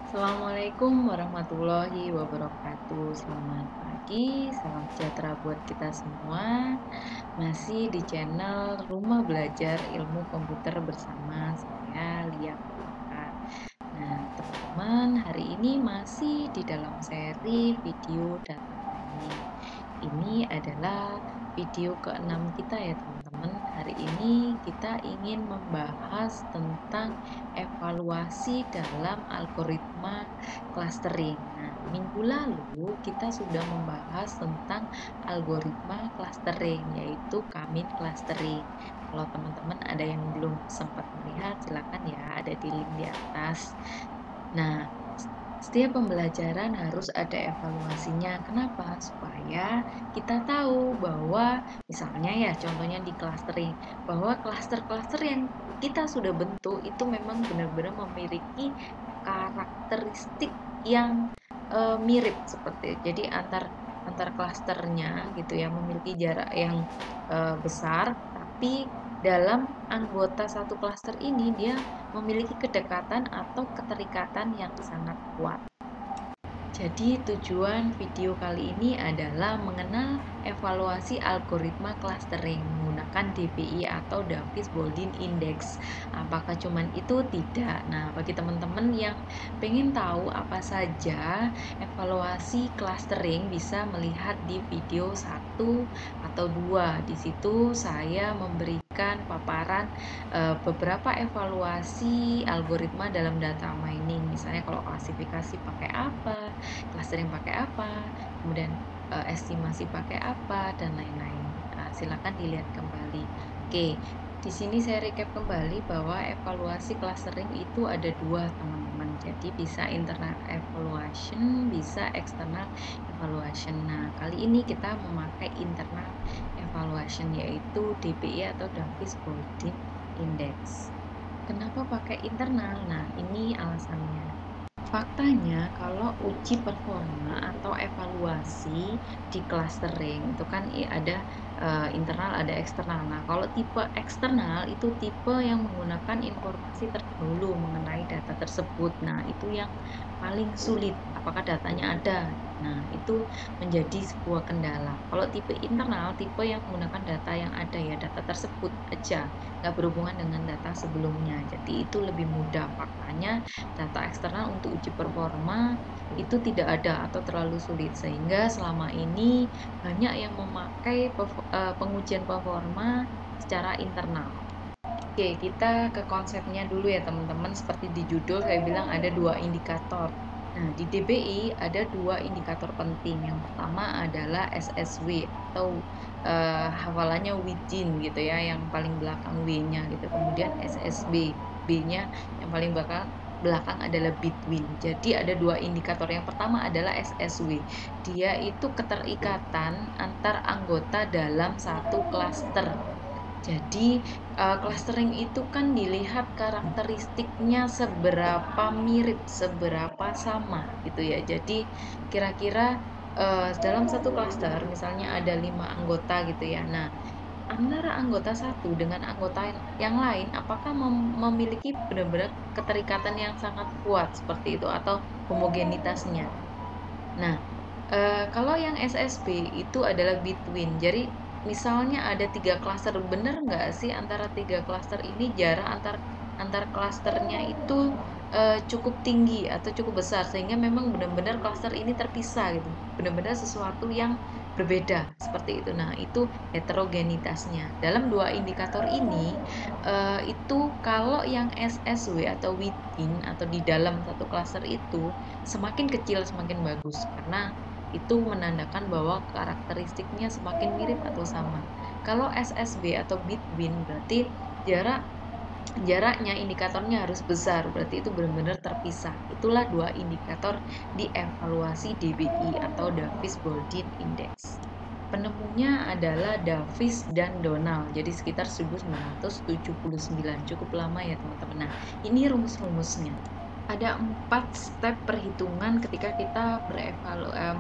Assalamualaikum warahmatullahi wabarakatuh. Selamat pagi, salam sejahtera buat kita semua. Masih di channel Rumah Belajar Ilmu Komputer bersama saya Lia Purwaka. Nah, teman-teman, hari ini masih di dalam seri video data mining. Ini adalah video ke-6 kita ya teman-teman. Hari ini kita ingin membahas tentang evaluasi dalam algoritma clustering. Nah, minggu lalu kita sudah membahas tentang algoritma clustering, yaitu Kamin clustering. Kalau teman-teman ada yang belum sempat melihat, silakan ya, ada di link di atas. Nah, setiap pembelajaran harus ada evaluasinya. Kenapa? Supaya kita tahu bahwa misalnya ya contohnya di clustering, bahwa cluster-cluster yang kita sudah bentuk itu memang benar-benar memiliki karakteristik yang mirip seperti itu. Jadi antar klasternya gitu ya memiliki jarak yang besar, tapi dalam anggota satu klaster ini dia memiliki kedekatan atau keterikatan yang sangat kuat. Jadi tujuan video kali ini adalah mengenal evaluasi algoritma clustering menggunakan DBI atau Davis Baldwin Index. Apakah cuman itu? Tidak. Nah, bagi teman-teman yang pengen tahu apa saja evaluasi clustering bisa melihat di video 1 atau 2. Di situ saya memberikan paparan beberapa evaluasi algoritma dalam data mining. Misalnya kalau klasifikasi pakai apa, clustering pakai apa, kemudian estimasi pakai apa, dan lain-lain. Silakan dilihat kembali. Oke, di sini saya recap kembali bahwa evaluasi clustering itu ada dua teman-teman. Jadi bisa internal evaluation, bisa external evaluation. Nah, kali ini kita memakai internal evaluation yaitu DBI atau Davis Baldwin Index. Kenapa pakai internal? Nah, ini alasannya. Faktanya, kalau uji performa atau evaluasi di clustering itu kan ada internal, ada eksternal. Nah, kalau tipe eksternal itu tipe yang menggunakan informasi terdahulu mengenai data tersebut. Nah, itu yang paling sulit. Apakah datanya ada? Nah, itu menjadi sebuah kendala. Kalau tipe internal, tipe yang menggunakan data yang ada ya, data tersebut aja, nggak berhubungan dengan data sebelumnya. Jadi itu lebih mudah. Faktanya data eksternal untuk uji performa itu tidak ada atau terlalu sulit sehingga selama ini banyak yang memakai pengujian performa secara internal. Oke, kita ke konsepnya dulu ya teman-teman. Seperti di judul saya bilang ada dua indikator. Nah, di DBI ada dua indikator penting. Yang pertama adalah SSW atau hafalannya within gitu ya, yang paling belakang W-nya gitu. Kemudian SSB, B-nya yang paling belakang adalah between. Jadi ada dua indikator. Yang pertama adalah SSW. Dia itu keterikatan antar anggota dalam satu klaster. Jadi clustering itu kan dilihat karakteristiknya seberapa mirip, seberapa sama gitu ya. Jadi kira-kira dalam satu klaster misalnya ada 5 anggota gitu ya. Nah, antara anggota satu dengan anggota yang lain apakah memiliki benar-benar keterikatan yang sangat kuat seperti itu atau homogenitasnya. Nah, kalau yang SSB itu adalah between. Jadi misalnya ada 3 klaster, benar nggak sih antara 3 klaster ini jarak antar klasternya itu cukup tinggi atau cukup besar sehingga memang benar-benar klaster ini terpisah gitu. Benar-benar sesuatu yang berbeda seperti itu. Nah, itu heterogenitasnya. Dalam dua indikator ini itu kalau yang SSW atau within atau di dalam satu klaster itu semakin kecil semakin bagus karena itu menandakan bahwa karakteristiknya semakin mirip atau sama. Kalau SSB atau between berarti jaraknya indikatornya harus besar, berarti itu benar-benar terpisah. Itulah dua indikator di evaluasi DBI atau Davis Baldwin Index. Penemunya adalah Davis dan Donald, jadi sekitar 1979, cukup lama ya teman-teman. Nah, ini rumus-rumusnya. Ada 4 step perhitungan ketika kita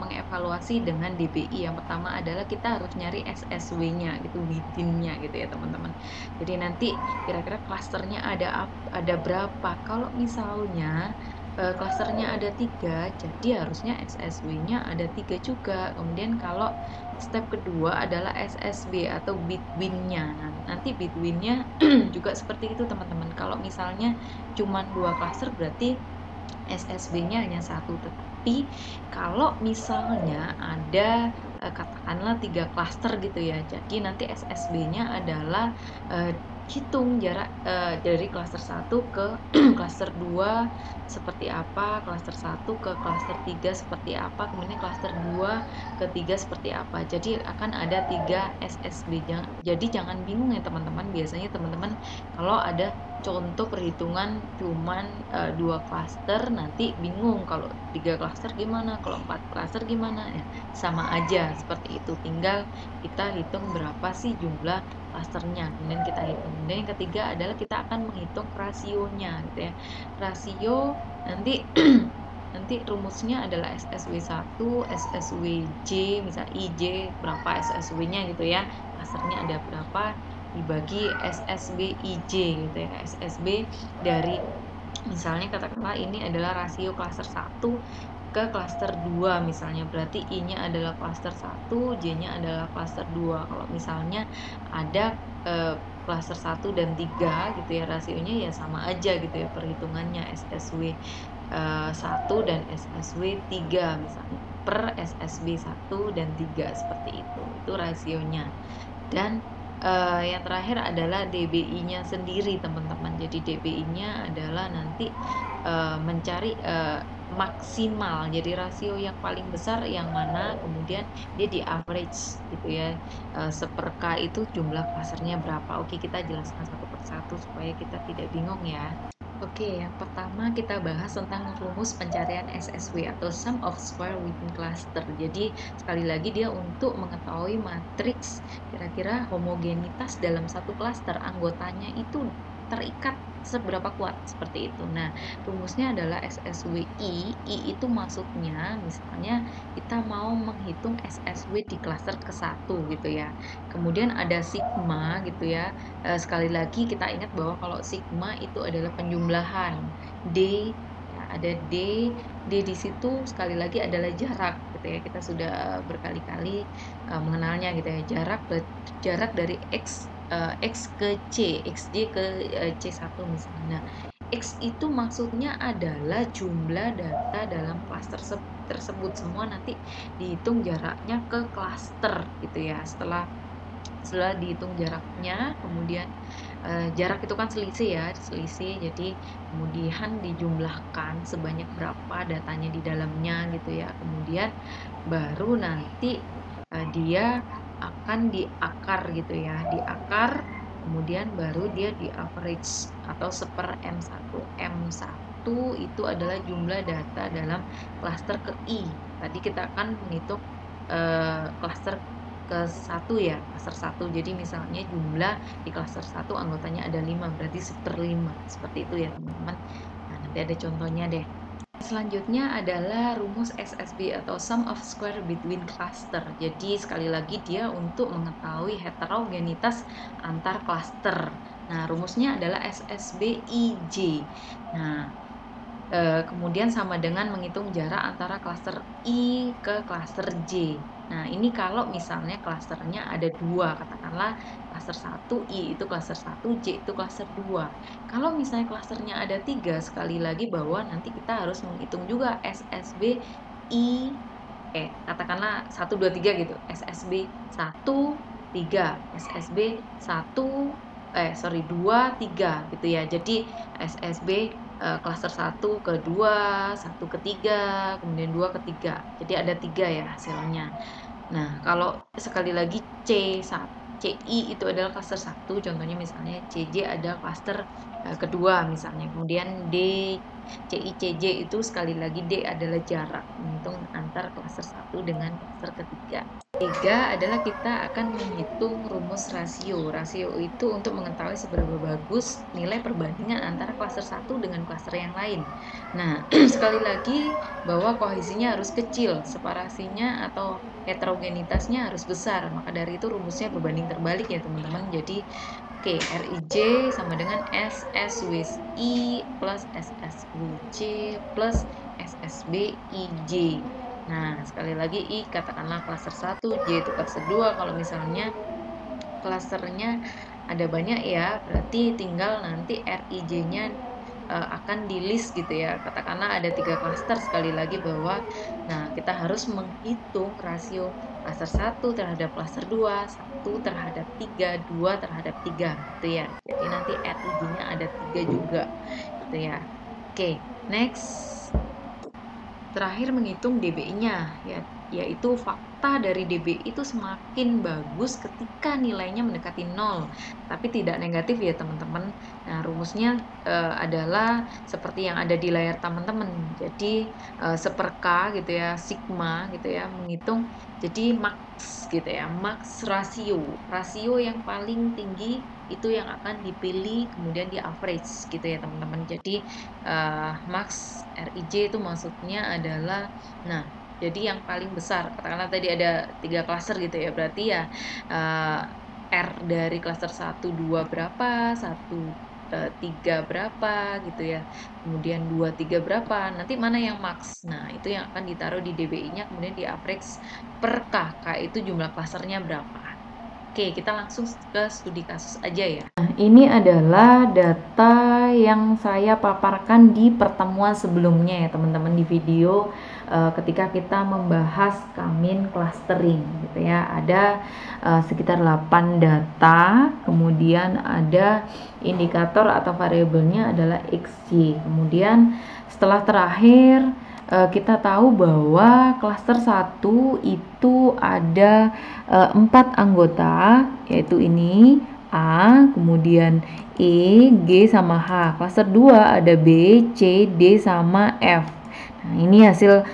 mengevaluasi dengan DBI. Yang pertama adalah kita harus nyari SSW-nya gitu, within-nya gitu ya teman-teman. Jadi nanti kira-kira klasternya ada berapa. Kalau misalnya klasternya ada 3, jadi harusnya SSW-nya ada 3 juga. Kemudian kalau step kedua adalah SSB atau between-nya. Nah, nanti between-nya juga seperti itu teman-teman. Kalau misalnya cuma 2 klaster berarti SSB-nya hanya satu, tetapi kalau misalnya ada katakanlah 3 klaster gitu ya, jadi nanti SSB-nya adalah hitung jarak dari klaster 1 ke klaster 2 seperti apa, klaster 1 ke klaster 3 seperti apa, kemudian klaster 2 ke 3 seperti apa. Jadi akan ada 3 SSB. Jadi jangan bingung ya teman-teman. Biasanya teman-teman kalau ada contoh perhitungan cuman 2 klaster nanti bingung kalau 3 klaster gimana, kalau 4 klaster gimana ya, sama aja seperti itu, tinggal kita hitung berapa sih jumlah klasternya, kemudian kita hitung. Kemudian yang ketiga adalah kita akan menghitung rasionya gitu ya. Rasio nanti nanti rumusnya adalah SSW1, SSWJ, misal IJ berapa SSW-nya gitu ya, klasternya ada berapa dibagi SSB IJ gitu ya. SSB dari misalnya katakanlah ini adalah rasio klaster 1 ke klaster 2 misalnya, berarti I-nya adalah klaster 1, J-nya adalah klaster 2. Kalau misalnya ada klaster 1 dan 3 gitu ya, rasionya ya sama aja gitu ya perhitungannya, SSW 1 dan SSW 3 misalnya per SSB 1 dan 3 seperti itu rasionya. Dan yang terakhir adalah DBI-nya sendiri teman-teman. Jadi DBI-nya adalah nanti mencari maksimal, jadi rasio yang paling besar yang mana, kemudian dia di average gitu ya, seper K itu jumlah klasternya berapa. Oke, kita jelaskan satu persatu supaya kita tidak bingung ya. Oke, yang pertama kita bahas tentang rumus pencarian SSW atau sum of square within cluster. Jadi sekali lagi dia untuk mengetahui matriks kira-kira homogenitas dalam satu klaster anggotanya itu terikat seberapa kuat seperti itu. Nah, rumusnya adalah SSWI. I itu maksudnya misalnya kita mau menghitung SSW di klaster ke-1 gitu ya. Kemudian ada sigma gitu ya. Sekali lagi kita ingat bahwa kalau sigma itu adalah penjumlahan D ya, ada D di situ sekali lagi adalah jarak gitu ya. Kita sudah berkali-kali mengenalnya gitu ya. Jarak dari X ke C, XJ ke C1 misalnya. Nah, X itu maksudnya adalah jumlah data dalam klaster tersebut, semua nanti dihitung jaraknya ke klaster gitu ya. Setelah dihitung jaraknya, kemudian jarak itu kan selisih ya, selisih, jadi kemudian dijumlahkan sebanyak berapa datanya di dalamnya gitu ya, kemudian baru nanti dia akan diakar gitu ya, diakar, kemudian baru dia di average atau seper M1. M1 itu adalah jumlah data dalam klaster ke I. Tadi kita akan menghitung klaster ke-1 ya, klaster 1. Jadi misalnya jumlah di klaster 1 anggotanya ada 5, berarti 1/5. Seperti itu ya, teman-teman. Nah, nanti ada contohnya deh. Selanjutnya adalah rumus SSB atau sum of square between cluster. Jadi sekali lagi dia untuk mengetahui heterogenitas antar cluster. Nah, rumusnya adalah SSBIJ. Nah, kemudian sama dengan menghitung jarak antara klaster I ke klaster J. Nah, ini kalau misalnya klasternya ada 2, katakanlah klaster 1 I itu klaster 1, J itu klaster 2. Kalau misalnya klasternya ada 3, sekali lagi bahwa nanti kita harus menghitung juga SSB I katakanlah 1 2 3 gitu. SSB 1 3, SSB 1 2 3 gitu ya. Jadi SSB klaster 1 ke 2, 1 ke 3, kemudian 2 ke 3. Jadi ada 3 ya hasilnya. Nah, kalau sekali lagi CI itu adalah klaster 1, contohnya misalnya CJ ada klaster kedua misalnya. Kemudian CI CJ itu sekali lagi D adalah jarak menghitung antar klaster 1 dengan klaster ketiga. Ketiga adalah kita akan menghitung rumus rasio. Rasio itu untuk mengetahui seberapa bagus nilai perbandingan antara klaster 1 dengan klaster yang lain. Nah, sekali lagi bahwa kohesinya harus kecil, separasinya atau heterogenitasnya harus besar. Maka dari itu rumusnya berbanding terbalik ya teman-teman. Jadi Oke, Rij sama dengan SSWI plus SSWJ plus SSBIJ. Nah, sekali lagi I katakanlah klaster 1, J itu klaster 2. Kalau misalnya klasternya ada banyak ya, berarti tinggal nanti Rij-nya akan di list gitu ya. Katakanlah ada 3 klaster, sekali lagi bahwa nah kita harus menghitung rasio klaster 1 terhadap klaster 2, 1 terhadap 3, 2 terhadap 3 gitu ya. Jadi nanti Rij-nya ada 3 juga gitu ya. Oke, next. Terakhir menghitung DBI-nya, yaitu fakta dari DBI itu semakin bagus ketika nilainya mendekati 0, tapi tidak negatif ya teman-teman. Nah, rumusnya adalah seperti yang ada di layar teman-teman. Jadi seperka gitu ya, sigma gitu ya, menghitung jadi max gitu ya, max rasio yang paling tinggi itu yang akan dipilih, kemudian di average gitu ya teman-teman. Jadi max Rij itu maksudnya adalah, nah jadi yang paling besar, katakanlah tadi ada 3 klaster gitu ya, berarti ya R dari klaster 1, 2 berapa, 1, 3 berapa gitu ya, kemudian 2, 3 berapa, nanti mana yang max. Nah itu yang akan ditaruh di DBI-nya, kemudian di average per K itu jumlah klasternya berapa. Oke, kita langsung ke studi kasus aja ya. Nah, ini adalah data yang saya paparkan di pertemuan sebelumnya ya teman-teman, di video ketika kita membahas Kamin clustering gitu ya. Ada sekitar 8 data, kemudian ada indikator atau variabelnya adalah XY. Kemudian setelah terakhir kita tahu bahwa klaster 1 itu ada 4 anggota, yaitu ini A, kemudian E, G sama H. Klaster 2 ada B, C, D sama F. Nah, ini hasil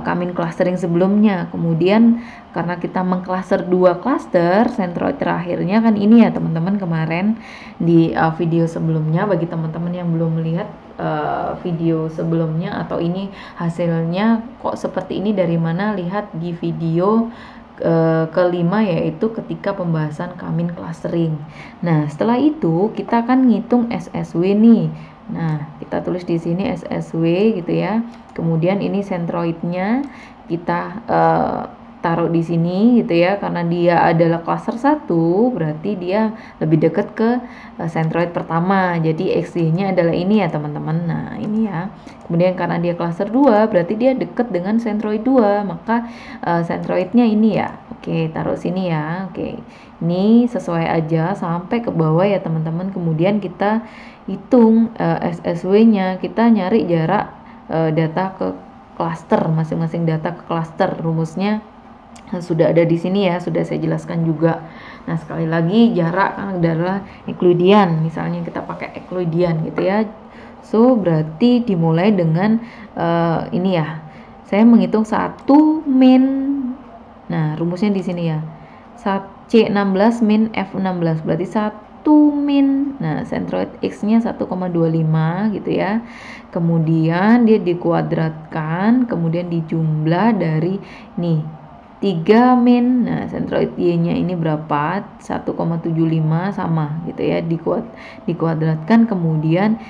Kamin clustering sebelumnya. Kemudian karena kita mengklaster 2 klaster, sentroid terakhirnya kan ini ya teman-teman, kemarin di video sebelumnya. Bagi teman-teman yang belum melihat video sebelumnya atau ini hasilnya kok seperti ini dari mana, lihat di video kelima, yaitu ketika pembahasan Kamin clustering. Nah, setelah itu kita akan ngitung SSW nih. Nah, kita tulis di sini SSW gitu ya. Kemudian ini sentroidnya kita taruh di sini gitu ya, karena dia adalah klaster 1, berarti dia lebih dekat ke sentroid pertama. Jadi XY-nya adalah ini ya teman-teman. Nah, ini ya. Kemudian karena dia klaster 2, berarti dia dekat dengan sentroid 2, maka sentroidnya ini ya. Oke, taruh sini ya. Oke. Ini sesuai aja sampai ke bawah ya teman-teman. Kemudian kita hitung SSW-nya, kita nyari jarak data ke klaster, masing-masing data ke klaster. Rumusnya sudah ada di sini ya, sudah saya jelaskan juga. Nah, sekali lagi jarak kan adalah Euclidean. Misalnya kita pakai Euclidean gitu ya. So, berarti dimulai dengan ini ya. Saya menghitung 1 min. Nah, rumusnya di sini ya. C16 min F16 berarti 1 min. Nah, sentroid X-nya 1,25 gitu ya. Kemudian dia dikuadratkan, kemudian dijumlah dari nih 3 min. Nah, sentroid Y-nya ini berapa? 1,75 sama gitu ya, dikuadratkan, kemudian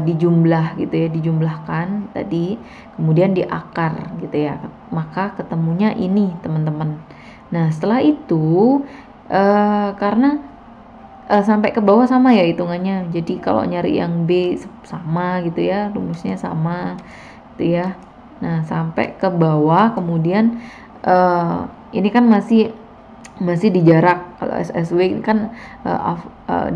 dijumlah gitu ya, dijumlahkan tadi, kemudian diakar gitu ya. Maka ketemunya ini, teman-teman. Nah, setelah itu karena sampai ke bawah sama ya hitungannya. Jadi kalau nyari yang B sama gitu ya, rumusnya sama gitu ya. Nah, sampai ke bawah, kemudian ini kan masih di jarak. Kalau SSW kan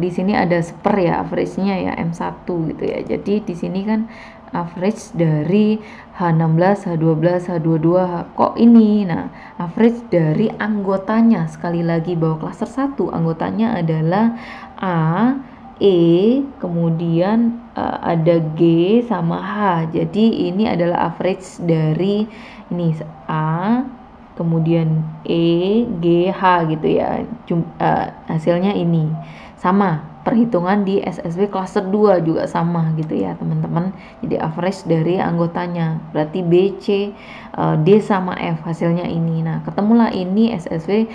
di sini ada seper ya, average-nya ya M1 gitu ya. Jadi di sini kan average dari H16, H12, H22, kok ini. Nah, average dari anggotanya, sekali lagi bahwa klaster 1 anggotanya adalah A, E, kemudian ada G sama H. Jadi ini adalah average dari ini A, kemudian E, G, H gitu ya. Hasilnya ini sama perhitungan di SSW cluster 2 juga sama gitu ya teman-teman. Jadi average dari anggotanya. Berarti B, C, D sama F hasilnya ini. Nah, ketemulah ini SSW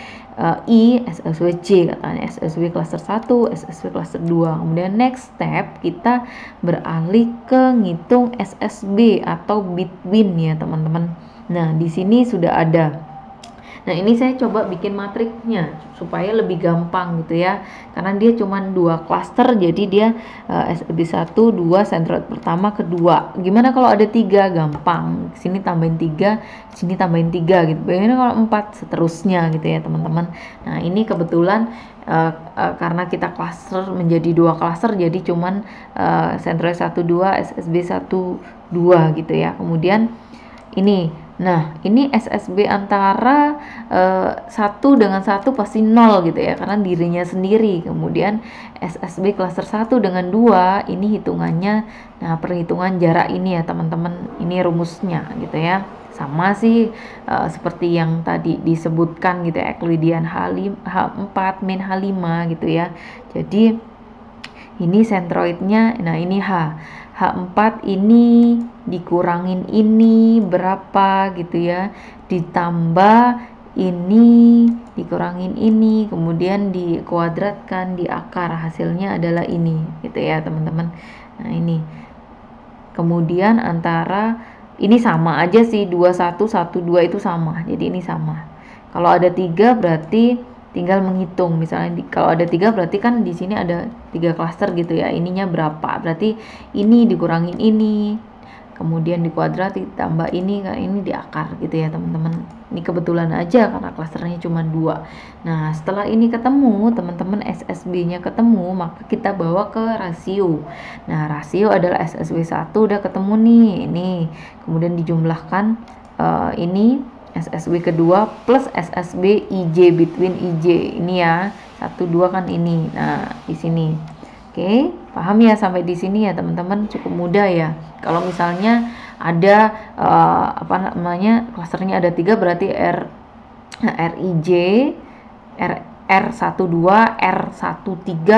I, SSW C katanya. SSW cluster 1, SSW cluster 2. Kemudian next step kita beralih ke ngitung SSB atau between ya teman-teman. Nah, di sini sudah ada. Nah, ini saya coba bikin matriksnya supaya lebih gampang gitu ya. Karena dia cuma 2 klaster, jadi dia SSB 1, 2, sentroid pertama, kedua. Gimana kalau ada 3? Gampang. Sini tambahin 3, sini tambahin 3 gitu. Bagaimana kalau 4? Seterusnya gitu ya, teman-teman. Nah, ini kebetulan karena kita klaster menjadi 2 klaster, jadi cuman sentroid 1, 2, SSB 1, 2 gitu ya. Kemudian ini, nah ini SSB antara 1 dengan 1 pasti 0 gitu ya, karena dirinya sendiri. Kemudian SSB cluster 1 dengan 2 ini hitungannya, nah perhitungan jarak ini ya teman-teman, ini rumusnya gitu ya. Sama sih seperti yang tadi disebutkan gitu ya, Euclidean H4 min H5 gitu ya. Jadi ini sentroidnya, nah ini H4 ini dikurangin ini berapa gitu ya, ditambah ini dikurangin ini, kemudian dikuadratkan di akar, hasilnya adalah ini gitu ya teman-teman. Nah ini kemudian antara ini sama aja sih, 21 12 itu sama, jadi ini sama. Kalau ada 3 berarti tinggal menghitung, misalnya kalau ada 3 berarti kan di sini ada 3 klaster gitu ya, ininya berapa, berarti ini dikurangin ini, kemudian dikuadrat ditambah ini di akar gitu ya teman-teman. Ini kebetulan aja karena klasternya cuma 2. Nah, setelah ini ketemu teman-teman, SSB-nya ketemu, maka kita bawa ke rasio. Nah, rasio adalah SSB 1 udah ketemu nih, ini kemudian dijumlahkan ini SSB kedua plus SSB IJ, between IJ ini ya, 1 2 kan ini. Nah, di sini. Oke, paham ya sampai di sini ya teman-teman, cukup mudah ya. Kalau misalnya ada klasternya ada 3 berarti RIJ, R12, R13,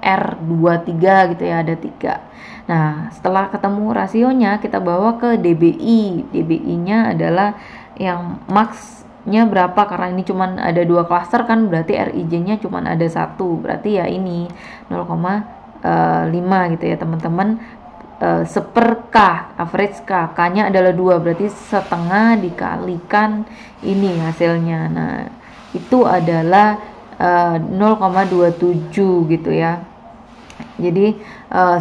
R23 gitu ya, ada 3. Nah, setelah ketemu rasionya kita bawa ke DBI. DBI-nya adalah yang max-nya berapa, karena ini cuman ada 2 klaster kan, berarti RIJ-nya cuman ada 1. Berarti ya ini 0,5 gitu ya teman-teman. Seper K, average K, K-nya adalah 2, berarti setengah dikalikan ini hasilnya. Nah, itu adalah 0,27 gitu ya. Jadi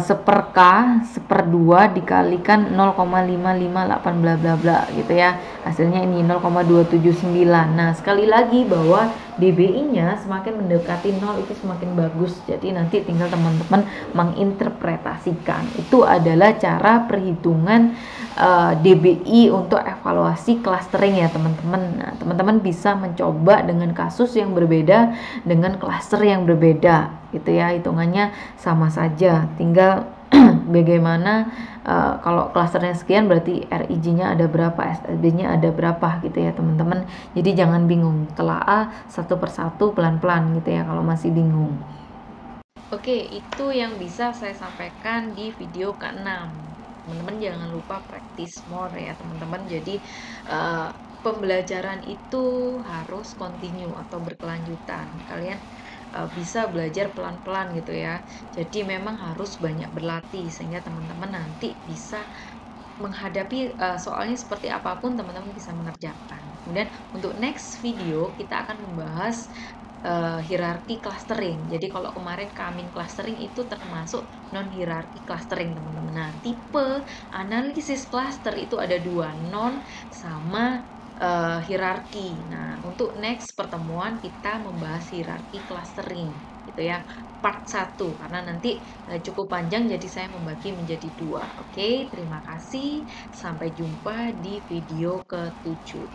seper K, seper 2 dikalikan 0,558 bla bla bla gitu ya. Hasilnya ini 0,279. Nah, sekali lagi bahwa DBI-nya semakin mendekati 0 itu semakin bagus. Jadi nanti tinggal teman-teman menginterpretasikan. Itu adalah cara perhitungan DBI untuk evaluasi clustering ya teman-teman. Nah, teman-teman bisa mencoba dengan kasus yang berbeda, dengan cluster yang berbeda gitu ya. Hitungannya sama saja, tinggal bagaimana kalau klasternya sekian berarti RIJ-nya ada berapa, SSB-nya ada berapa gitu ya teman-teman. Jadi jangan bingung, telaah satu persatu pelan-pelan gitu ya kalau masih bingung. Oke, itu yang bisa saya sampaikan di video ke-6. Teman-teman jangan lupa practice more ya teman-teman. Jadi pembelajaran itu harus continue atau berkelanjutan. Kalian bisa belajar pelan-pelan gitu ya. Jadi memang harus banyak berlatih sehingga teman-teman nanti bisa menghadapi soalnya seperti apapun teman-teman bisa mengerjakan. Kemudian untuk next video kita akan membahas hierarki clustering. Jadi kalau kemarin Kamin clustering itu termasuk non hierarki clustering teman-teman. Nah, tipe analisis cluster itu ada 2, non sama hierarki. Nah, untuk next pertemuan kita membahas hierarki clustering gitu ya, part 1 karena nanti cukup panjang jadi saya membagi menjadi 2. Oke, terima kasih. Sampai jumpa di video ke-7.